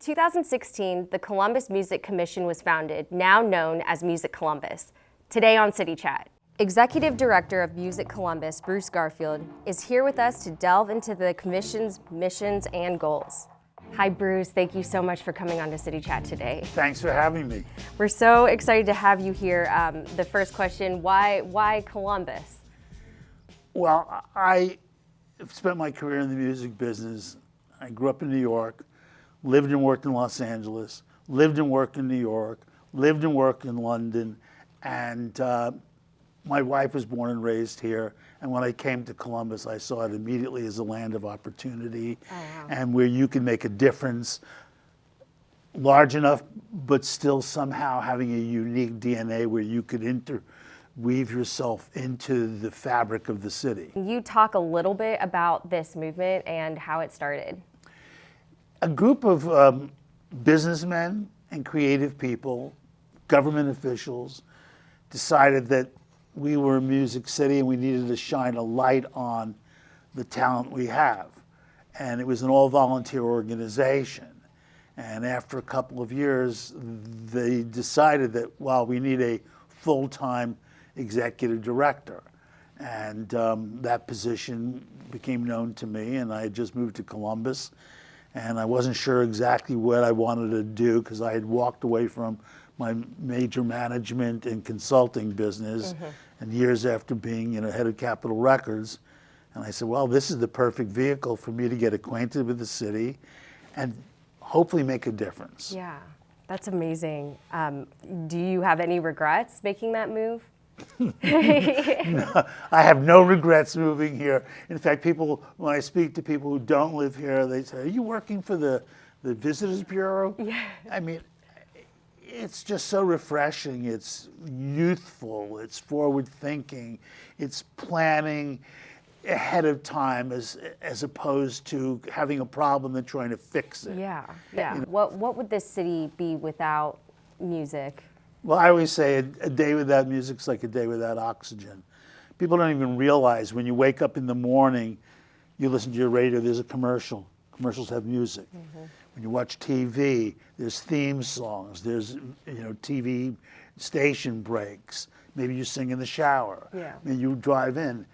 2016, the Columbus Music Commission was founded, now known as Music Columbus. Today on City Chat, Executive Director of Music Columbus, Bruce Garfield, is here with us to delve into the Commission's missions and goals. Hi, Bruce. Thank you so much for coming on to City Chat today. Thanks for having me. We're so excited to have you here. The first question, why Columbus? Well, I spent my career in the music business. I grew up in New York, lived and worked in Los Angeles, lived and worked in New York, lived and worked in London, and my wife was born and raised here. And when I came to Columbus, I saw it immediately as a land of opportunity and where you can make a difference, large enough, but still somehow having a unique DNA where you could interweave yourself into the fabric of the city. Can you talk a little bit about this movement and how it started? A group of businessmen and creative people, government officials, decided that we were a music city and we needed to shine a light on the talent we have. And it was an all-volunteer organization. And after a couple of years, they decided that, well, we need a full-time executive director. And that position became known to me, and I had just moved to Columbus. And I wasn't sure exactly what I wanted to do because I had walked away from my major management and consulting business, and years after being head of Capitol Records. And I said, well, this is the perfect vehicle for me to get acquainted with the city and hopefully make a difference. Yeah, that's amazing. Do you have any regrets making that move? No, I have no regrets moving here. In fact, when I speak to people who don't live here, they say, are you working for the Visitors Bureau? Yeah. I mean, it's just so refreshing. It's youthful, it's forward thinking, it's planning ahead of time as opposed to having a problem and trying to fix it. Yeah, yeah. What would this city be without music? Well, I always say a day without music is like a day without oxygen. People don't even realize when you wake up in the morning, you listen to your radio, there's a commercial. Commercials have music. When you watch TV, there's theme songs, there's TV station breaks. Maybe you sing in the shower. Yeah. Maybe you drive in.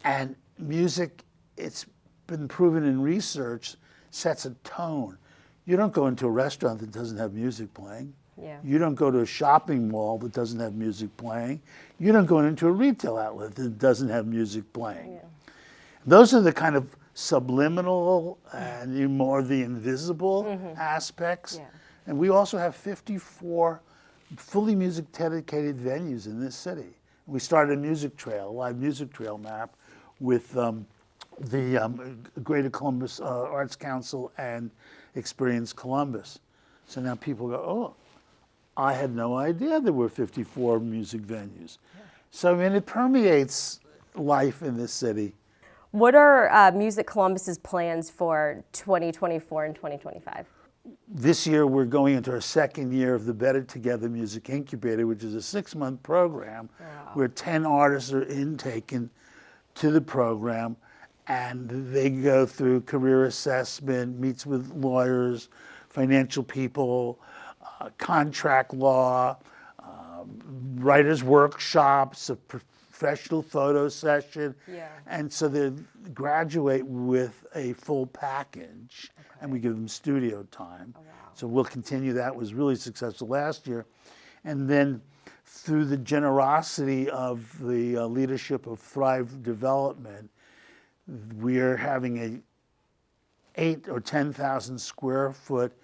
And music, it's been proven in research, sets a tone. You don't go into a restaurant that doesn't have music playing. Yeah. You don't go to a shopping mall that doesn't have music playing. You don't go into a retail outlet that doesn't have music playing. Yeah. Those are the kind of subliminal and more the invisible aspects. Yeah. And we also have 54 fully music dedicated venues in this city. We started a music trail, a live music trail map with the Greater Columbus Arts Council and Experience Columbus. So now people go, oh, I had no idea there were 54 music venues. Yeah. So I mean, it permeates life in this city. What are Music Columbus's plans for 2024 and 2025? This year, we're going into our second year of the Better Together Music Incubator, which is a 6-month program where 10 artists are intaken to the program, and they go through career assessment, meets with lawyers, financial people, contract law, writers' workshops, a professional photo session. Yeah. And so they graduate with a full package, and we give them studio time. Oh, wow. So we'll continue that. It was really successful last year. And then through the generosity of the leadership of Thrive Development, we're having a 8 or 10,000 square foot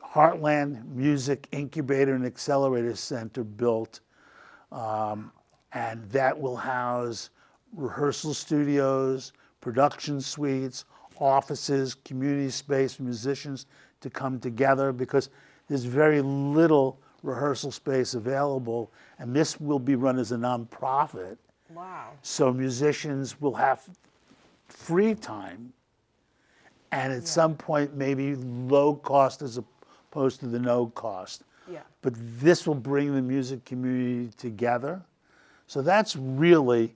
Heartland Music Incubator and Accelerator Center built, and that will house rehearsal studios, production suites, offices, community space for musicians to come together because there's very little rehearsal space available, and this will be run as a nonprofit. Wow. So musicians will have free time and at some point maybe low cost as opposed to the no cost. Yeah. But this will bring the music community together. So that's really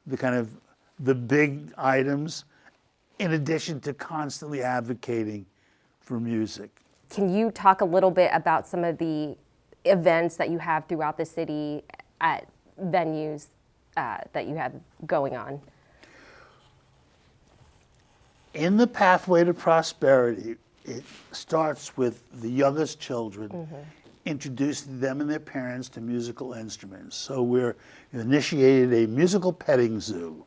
the kind of the big items, in addition to constantly advocating for music. Can you talk a little bit about some of the events that you have throughout the city at venues that you have going on? In the pathway to prosperity, it starts with the youngest children, introducing them and their parents to musical instruments. So we're initiated a musical petting zoo,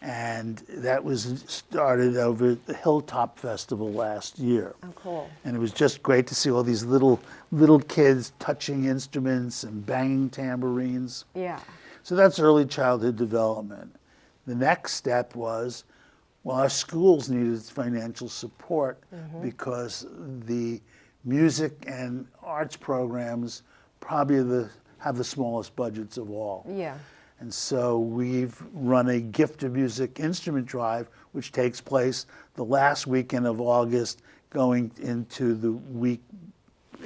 and that was started over at the Hilltop Festival last year. Oh, cool. And it was just great to see all these little kids touching instruments and banging tambourines. Yeah. So that's early childhood development. The next step was, well, our schools needed financial support because the music and arts programs probably have the smallest budgets of all. Yeah. And so we've run a gift of music instrument drive, which takes place the last weekend of August, going into the week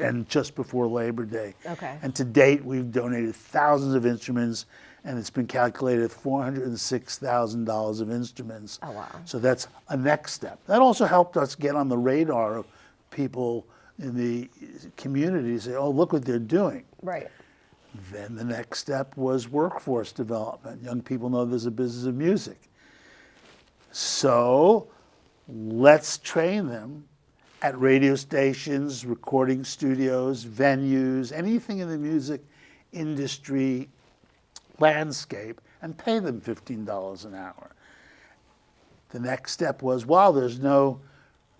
and just before Labor Day. Okay. And to date, we've donated thousands of instruments, and it's been calculated $406,000 of instruments. Oh, wow. So that's a next step. That also helped us get on the radar of people in the community, say, oh, look what they're doing. Right. Then the next step was workforce development. Young people know there's a business of music. So let's train them at radio stations, recording studios, venues, anything in the music industry landscape, and pay them $15 an hour. The next step was, well, there's no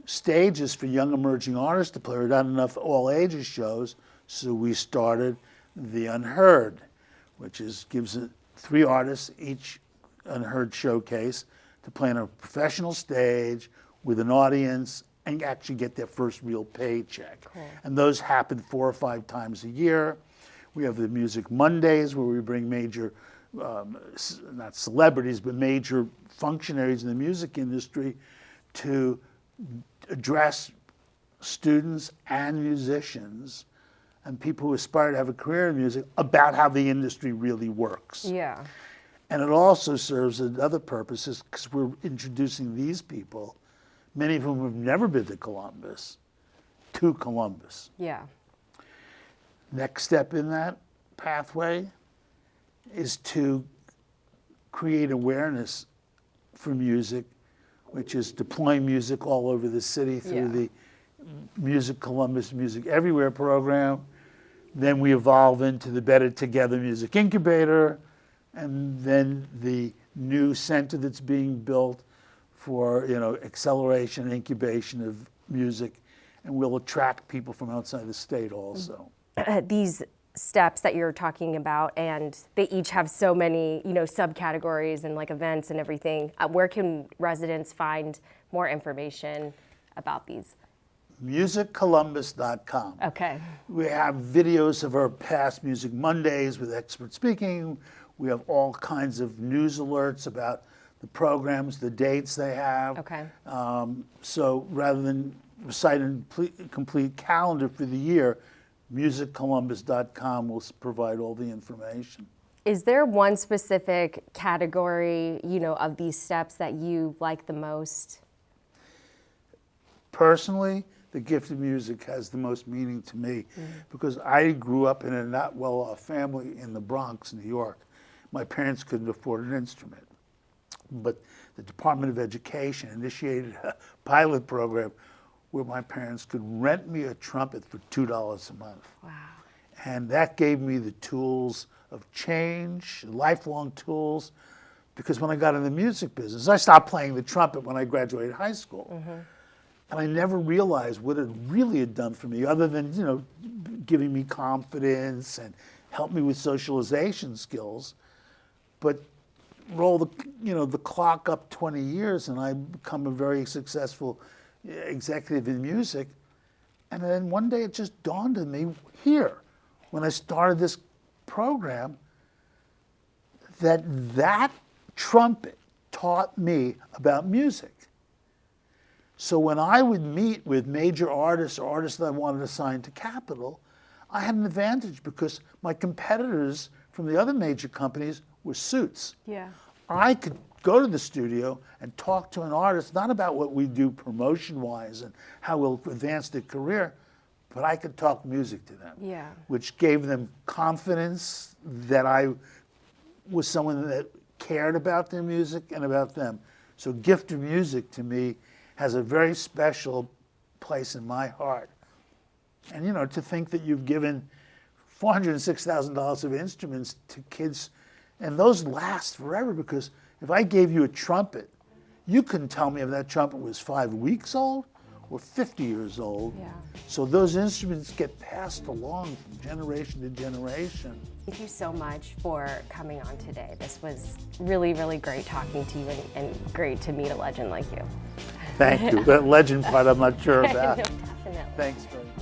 stages for young emerging artists to play, or not enough all ages shows, so we started the Unheard, which gives 3 artists each Unheard showcase to play on a professional stage with an audience and actually get their first real paycheck. Cool. And those happen 4 or 5 times a year. We have the Music Mondays, where we bring major, not celebrities, but major functionaries in the music industry to address students and musicians and people who aspire to have a career in music about how the industry really works. Yeah. And it also serves other purposes because we're introducing these people, many of whom have never been to Columbus. Yeah. Next step in that pathway is to create awareness for music, which is deploying music all over the city through the Music Columbus Music Everywhere program. Then we evolve into the Better Together Music Incubator, and then the new center that's being built for acceleration and incubation of music, and we'll attract people from outside the state also. These steps that you're talking about, and they each have so many subcategories and like events and everything. Where can residents find more information about these? MusicColumbus.com. Okay. We have videos of our past Music Mondays with expert speaking. We have all kinds of news alerts about the programs, the dates they have. Okay. So rather than recite a complete calendar for the year, MusicColumbus.com will provide all the information. Is there one specific category, of these steps that you like the most? Personally, the gift of music has the most meaning to me because I grew up in a not well-off family in the Bronx, New York. My parents couldn't afford an instrument, but the Department of Education initiated a pilot program where my parents could rent me a trumpet for $2 a month. Wow. And that gave me the tools of change, lifelong tools, because when I got in the music business, I stopped playing the trumpet when I graduated high school. And I never realized what it really had done for me, other than, giving me confidence and help me with socialization skills. But roll the clock up 20 years and I become a very successful executive in music. And then one day it just dawned on me here, when I started this program, that trumpet taught me about music. So when I would meet with major artists or artists that I wanted to sign to Capitol, I had an advantage because my competitors from the other major companies were suits. Yeah. I could go to the studio and talk to an artist, not about what we do promotion-wise and how we'll advance their career, but I could talk music to them. Yeah. Which gave them confidence that I was someone that cared about their music and about them. So Gift of Music to me has a very special place in my heart. And you know, to think that you've given $406,000 of instruments to kids, and those last forever, because if I gave you a trumpet, you couldn't tell me if that trumpet was 5 weeks old or 50 years old. Yeah. So those instruments get passed along from generation to generation. Thank you so much for coming on today. This was really, really great talking to you, and great to meet a legend like you. Thank you. That legend part I'm not sure about. No, definitely. Thanks very much.